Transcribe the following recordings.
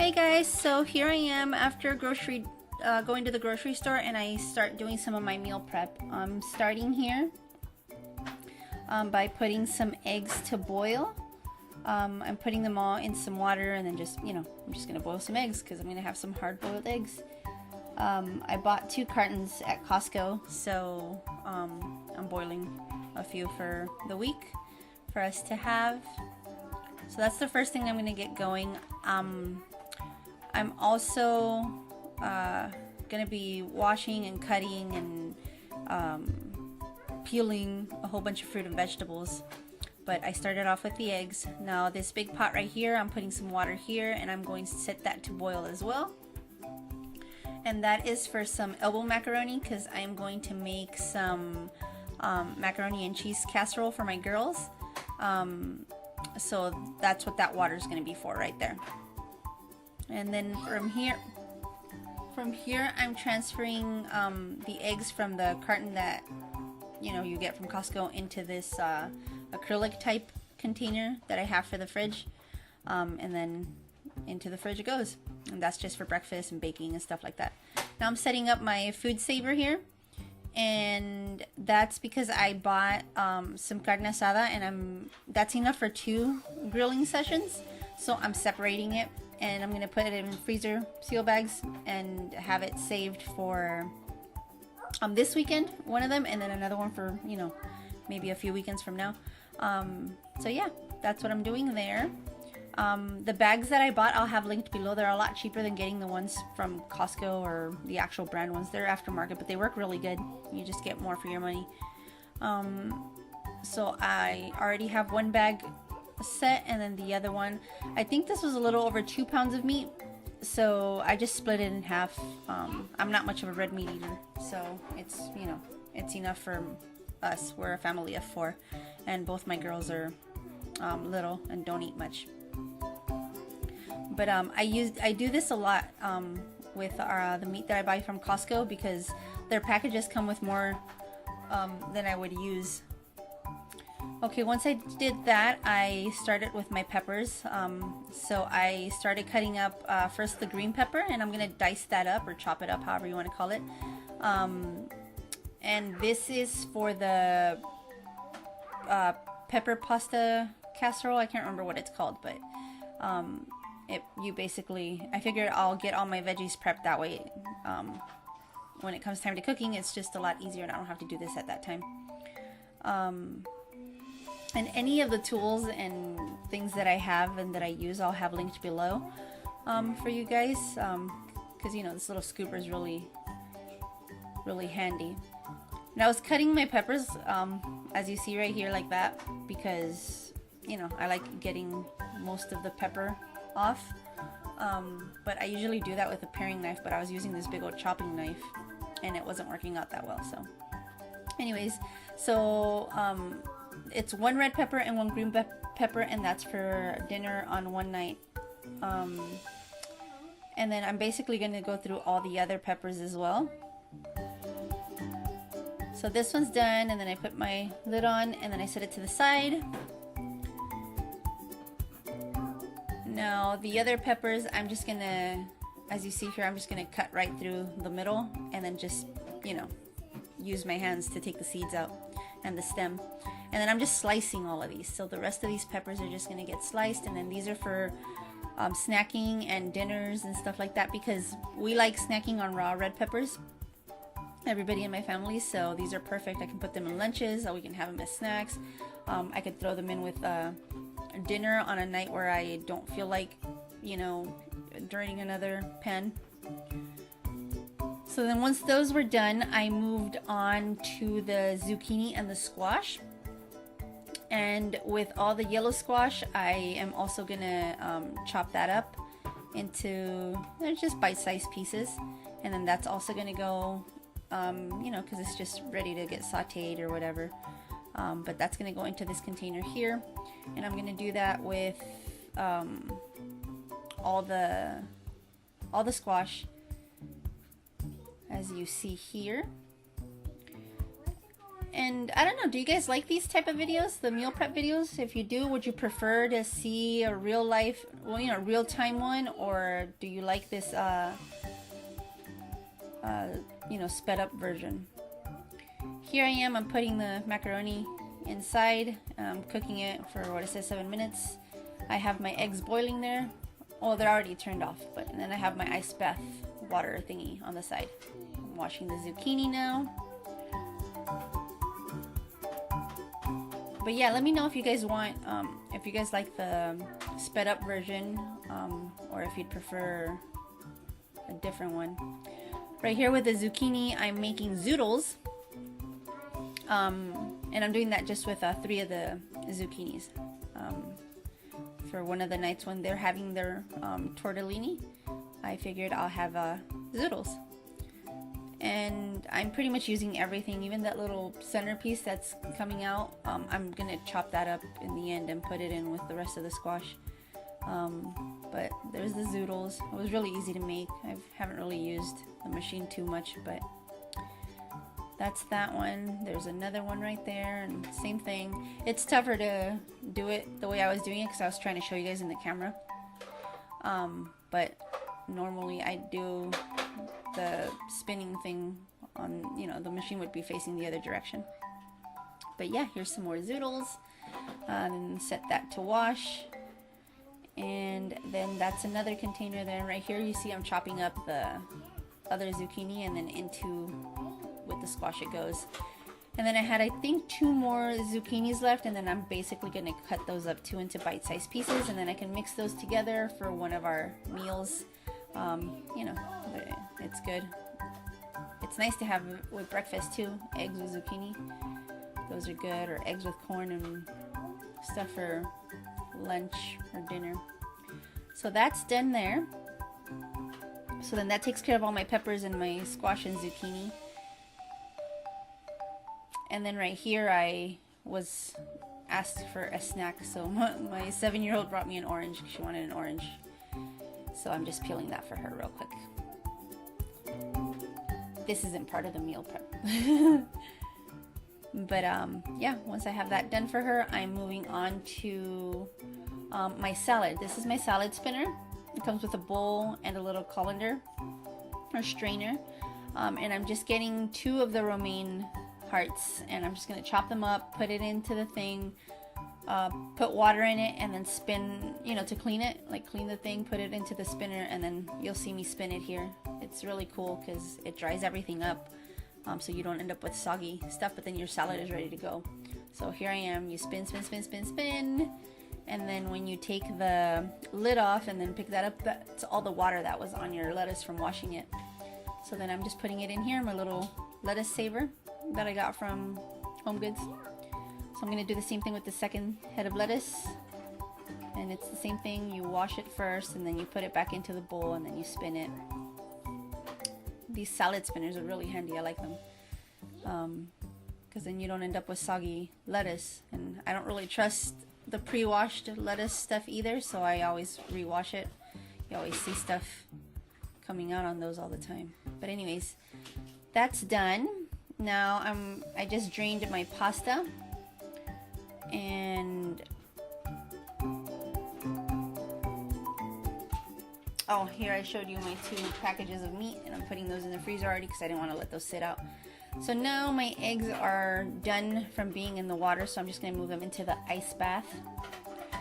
Hey guys, so here I am after going to the grocery store, and I start doing some of my meal prep. I'm starting here by putting some eggs to boil. I'm putting them all in some water, and then I'm just gonna boil some eggs because I'm gonna have some hard-boiled eggs. I bought 2 cartons at Costco, so I'm boiling a few for the week for us to have. So that's the first thing I'm gonna get going. I'm also gonna be washing and cutting and peeling a whole bunch of fruit and vegetables. But I started off with the eggs. Now this big pot right here, I'm putting some water here, and I'm going to set that to boil as well. And that is for some elbow macaroni, because I'm going to make some macaroni and cheese casserole for my girls. So that's what that water is going to be for right there. And then from here I'm transferring the eggs from the carton that you get from Costco into this acrylic type container that I have for the fridge, and then into the fridge it goes, and that's just for breakfast and baking and stuff like that. Now I'm setting up my food saver here, and that's because I bought some carne asada, and that's enough for 2 grilling sessions, so I'm separating it. And I'm going to put it in freezer seal bags and have it saved for this weekend, one of them, and then another one for, maybe a few weekends from now. So yeah, that's what I'm doing there. The bags that I bought, I'll have linked below. They're a lot cheaper than getting the ones from Costco or the actual brand ones. They're aftermarket, but they work really good. You just get more for your money. So I already have one bag set, and then the other one, I think this was a little over 2 pounds of meat, so I just split it in half. I'm not much of a red meat eater, so it's it's enough for us. We're a family of 4, and both my girls are little and don't eat much. But I do this a lot with the meat that I buy from Costco, because their packages come with more than I would use. Okay, once I did that, I started with my peppers. So I started cutting up first the green pepper, and I'm going to dice that up or chop it up, however you want to call it. And this is for the pepper pasta casserole. I can't remember what it's called, but I figured I'll get all my veggies prepped that way. When it comes time to cooking, it's just a lot easier, and I don't have to do this at that time. And any of the tools and things that I have and that I use, I'll have linked below for you guys, because this little scooper is really handy. And I was cutting my peppers as you see right here, like that, because I like getting most of the pepper off, but I usually do that with a paring knife, but I was using this big old chopping knife and it wasn't working out that well. So anyways, it's 1 red pepper and 1 green pepper, and that's for dinner on one night. And then I'm basically going to go through all the other peppers as well. So this one's done, and then I put my lid on, and then I set it to the side. Now the other peppers, I'm just going to, as you see here, I'm just going to cut right through the middle, and then just, use my hands to take the seeds out and the stem. And then I'm just slicing all of these. So the rest of these peppers are just going to get sliced. And then these are for snacking and dinners and stuff like that, because we like snacking on raw red peppers, everybody in my family. So these are perfect. I can put them in lunches, or we can have them as snacks. I could throw them in with dinner on a night where I don't feel like, draining another pan. So then once those were done, I moved on to the zucchini and the squash. And with all the yellow squash, I am also gonna chop that up into just bite-sized pieces, and then that's also gonna go, because it's just ready to get sautéed or whatever. But that's gonna go into this container here, and I'm gonna do that with all the squash, as you see here. And I don't know, do you guys like these type of videos, the meal prep videos? If you do, would you prefer to see a real life, well, you know, real time one, or do you like this, you know, sped up version? Here I am, I'm putting the macaroni inside, cooking it for what it says 7 minutes. I have my eggs boiling there. Oh, they're already turned off, but and then I have my ice bath water thingy on the side. I'm washing the zucchini now. But yeah, let me know if you guys want, if you guys like the sped up version, or if you'd prefer a different one. Right here with the zucchini, I'm making zoodles. And I'm doing that just with 3 of the zucchinis. For one of the nights when they're having their tortellini, I figured I'll have zoodles. And I'm pretty much using everything, even that little centerpiece that's coming out. I'm gonna chop that up in the end and put it in with the rest of the squash. But there's the zoodles. It was really easy to make. I haven't really used the machine too much, but that's that one. There's another one right there, and same thing. It's tougher to do it the way I was doing it because I was trying to show you guys in the camera. But normally I do the spinning thing on, you know, the machine would be facing the other direction. But yeah, here's some more zoodles. And set that to wash. And then that's another container there. And right here you see I'm chopping up the other zucchini, and then into with the squash it goes. And then I had, I think, 2 more zucchinis left, and then I'm basically going to cut those up too into bite-sized pieces, and then I can mix those together for one of our meals. You know, it's good. It's nice to have with breakfast too, eggs with zucchini. Those are good, or eggs with corn and stuff for lunch or dinner. So that's done there. So then that takes care of all my peppers and my squash and zucchini. And then right here I was asked for a snack, so my 7-year-old brought me an orange. She wanted an orange. So I'm just peeling that for her real quick. This isn't part of the meal prep. But yeah, once I have that done for her, I'm moving on to my salad. This is my salad spinner. It comes with a bowl and a little colander or strainer. And I'm just getting 2 of the romaine hearts, and I'm just going to chop them up, put it into the thing, put water in it, and then spin, you know, to clean it, like clean the thing, put it into the spinner, and then you'll see me spin it here. It's really cool because it dries everything up, so you don't end up with soggy stuff, but then your salad is ready to go. So here I am, you spin, spin, spin, spin, spin, and then when you take the lid off and then pick that up, that's all the water that was on your lettuce from washing it. So then I'm just putting it in here, my little lettuce saver that I got from Home Goods. So I'm going to do the same thing with the second head of lettuce, and it's the same thing. You wash it first, and then you put it back into the bowl, and then you spin it. These salad spinners are really handy. I like them because then you don't end up with soggy lettuce, and I don't really trust the pre-washed lettuce stuff either, so I always rewash it. You always see stuff coming out on those all the time. But anyways, that's done. Now I just drained my pasta, and oh, here I showed you my 2 packages of meat, and I'm putting those in the freezer already because I didn't want to let those sit out. So now my eggs are done from being in the water, so I'm just going to move them into the ice bath.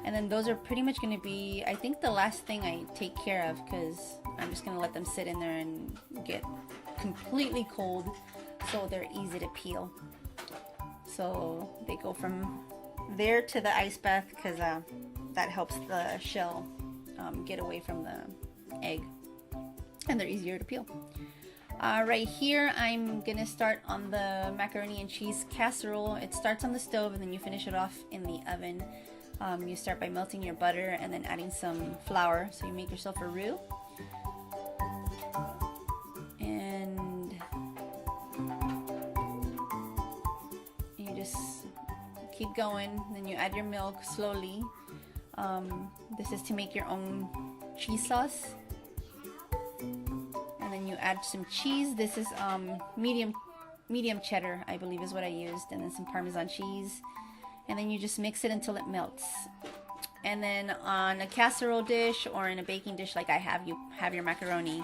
And then those are pretty much going to be, I think, the last thing I take care of, because I'm just going to let them sit in there and get completely cold so they're easy to peel. So they go from there to the ice bath because that helps the shell get away from the egg, and they're easier to peel. Right here I'm gonna start on the macaroni and cheese casserole. It starts on the stove and then you finish it off in the oven. You start by melting your butter and then adding some flour, so you make yourself a roux. And you just keep going, then you add your milk slowly. This is to make your own cheese sauce. And then you add some cheese. This is medium medium cheddar, I believe is what I used, and then some Parmesan cheese. And then you just mix it until it melts. And then on a casserole dish or in a baking dish like I have, you have your macaroni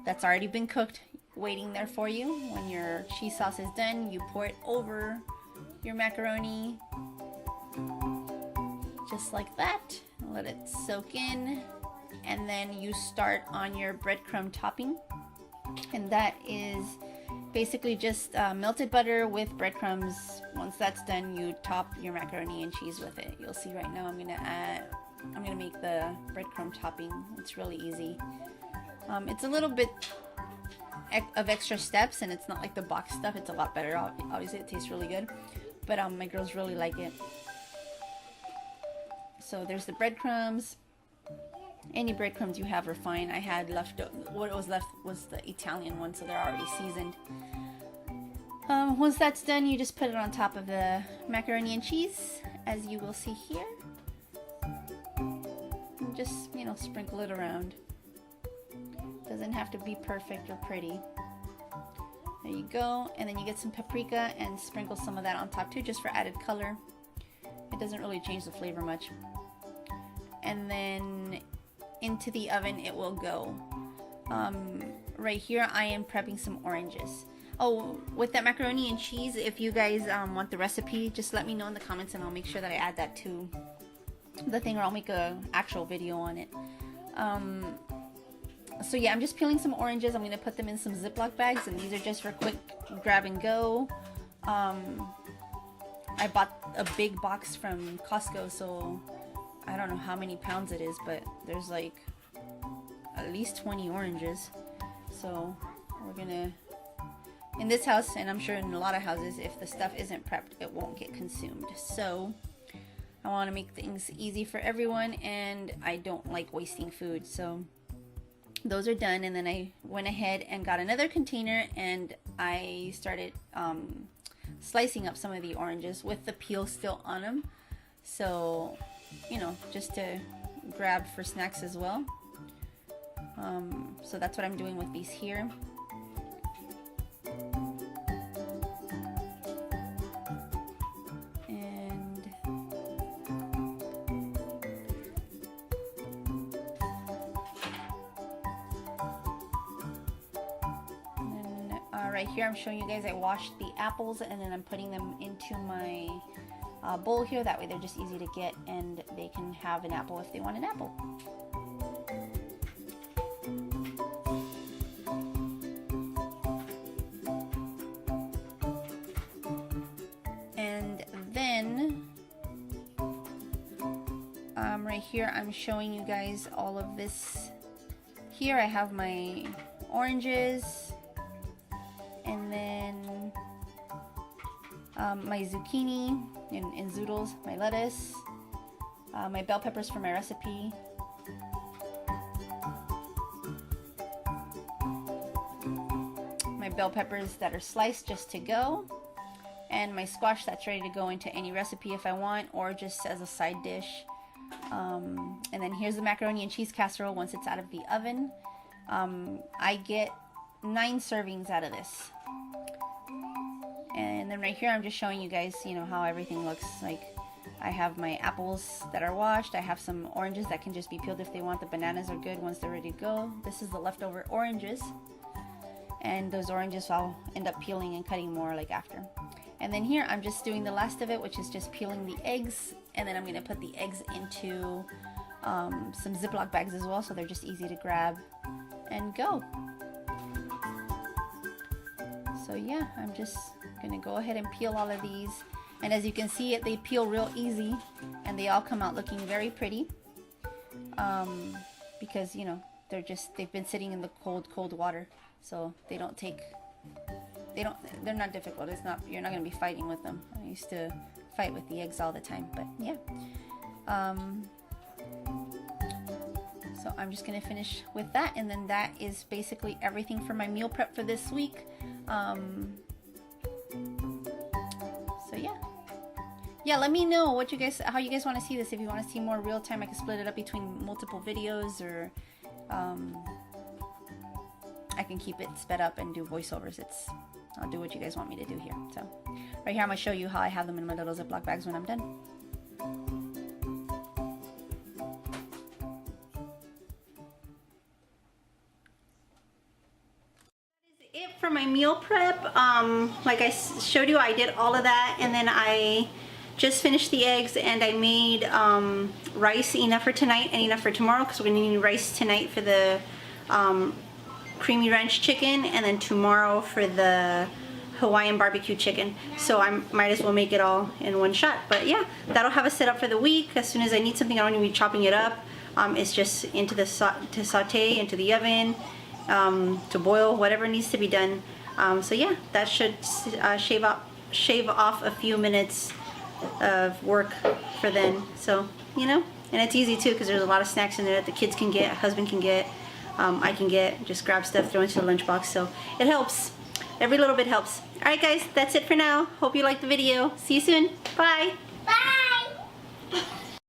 that's already been cooked, waiting there for you. When your cheese sauce is done, you pour it over your macaroni, just like that. Let it soak in. And then you start on your breadcrumb topping. And that is basically just melted butter with breadcrumbs. Once that's done, you top your macaroni and cheese with it. You'll see right now I'm gonna make the breadcrumb topping. It's really easy. It's a little bit of extra steps, and it's not like the box stuff. It's a lot better. Obviously it tastes really good, but my girls really like it. So there's the breadcrumbs. Any breadcrumbs you have are fine. I had left, what was left was the Italian one, so they're already seasoned. Once that's done, you just put it on top of the macaroni and cheese, as you will see here. And just, you know, sprinkle it around. Doesn't have to be perfect or pretty. There you go. And then you get some paprika and sprinkle some of that on top too, just for added color. It doesn't really change the flavor much. And then into the oven it will go. Right here I am prepping some oranges. Oh, with that macaroni and cheese, if you guys want the recipe, just let me know in the comments and I'll make sure that I add that to the thing, or I'll make a actual video on it. So yeah, I'm just peeling some oranges. I'm gonna put them in some Ziploc bags, and these are just for quick grab and go. I bought a big box from Costco, so I don't know how many pounds it is, but there's like at least 20 oranges. So we're gonna, in this house, and I'm sure in a lot of houses, if the stuff isn't prepped, it won't get consumed. So I want to make things easy for everyone, and I don't like wasting food. So those are done, and then I went ahead and got another container, and I started slicing up some of the oranges with the peel still on them. So, you know, just to grab for snacks as well. So that's what I'm doing with these here. Right here I'm showing you guys I washed the apples, and then I'm putting them into my bowl here. That way they're just easy to get, and they can have an apple if they want an apple. And then right here I'm showing you guys all of this. Here I have my oranges, and then my zucchini in zoodles, my lettuce, my bell peppers for my recipe, my bell peppers that are sliced just to go, and my squash that's ready to go into any recipe if I want, or just as a side dish. And then here's the macaroni and cheese casserole once it's out of the oven. I get 9 servings out of this. And then right here I'm just showing you guys, you know, how everything looks. Like, I have my apples that are washed. I have some oranges that can just be peeled if they want. The bananas are good once they're ready to go. This is the leftover oranges, and those oranges I'll end up peeling and cutting more like after. And then here I'm just doing the last of it, which is just peeling the eggs, and then I'm gonna put the eggs into some Ziploc bags as well, so they're just easy to grab and go. So yeah, I'm just gonna go ahead and peel all of these, and as you can see, they peel real easy, and they all come out looking very pretty, because, you know, they've been sitting in the cold water, so they're not difficult. You're not gonna be fighting with them. I used to fight with the eggs all the time, but yeah. So I'm just gonna finish with that, and then that is basically everything for my meal prep for this week. So yeah, let me know how you guys want to see this. If you want to see more real time, I can split it up between multiple videos, or I can keep it sped up and do voiceovers. I'll do what you guys want me to do here. So right here I'm gonna show you how I have them in my little Ziploc bags when I'm done. It for my meal prep. Like I showed you, I did all of that, and then I just finished the eggs, and I made rice enough for tonight and enough for tomorrow, because we're gonna need rice tonight for the creamy ranch chicken, and then tomorrow for the Hawaiian barbecue chicken. So I might as well make it all in one shot. But yeah, that'll have us set up for the week. As soon as I need something, I don't need to be chopping it up. It's just into the to saute, into the oven, to boil, whatever needs to be done. So yeah, that should shave off a few minutes of work for then. So, you know, and it's easy too, because there's a lot of snacks in there that the kids can get, husband can get, I can get. Just grab stuff, throw into the lunchbox. So it helps. Every little bit helps. Alright guys, that's it for now. Hope you liked the video. See you soon. Bye. Bye.